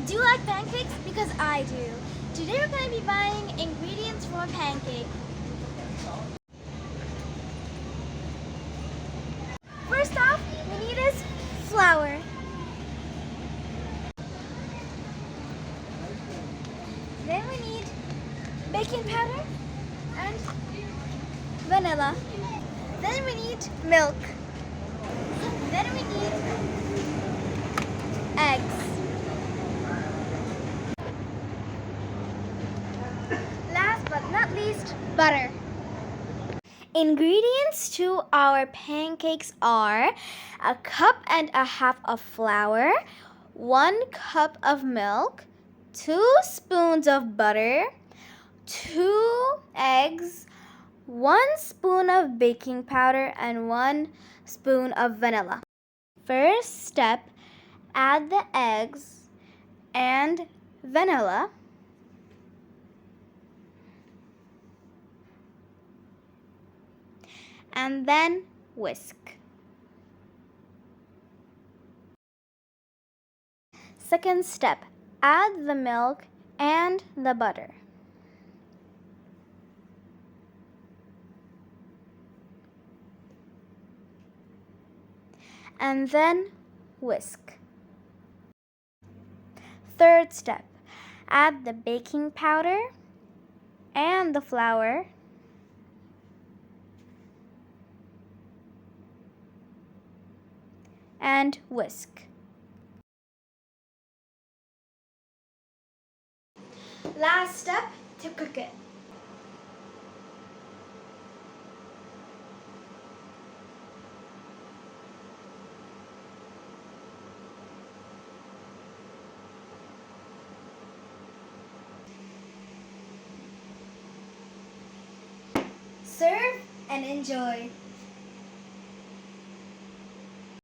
Do you like pancakes? Because I do. Today we're going to be buying ingredients for a pancake. First off, we need is flour. Then we need baking powder and vanilla. Then we need milk. Then we need eggs. Last but not least, butter. Ingredients to our pancakes are a cup and a half of flour, 1 cup of milk, 2 spoons of butter, 2 eggs, 1 spoon of baking powder, and 1 spoon of vanilla. First step, add the eggs and vanilla. And then whisk. Second step, add the milk and the butter. And then whisk. Third step, add the baking powder and the flour. And whisk. Last step, to cook it. Serve and enjoy.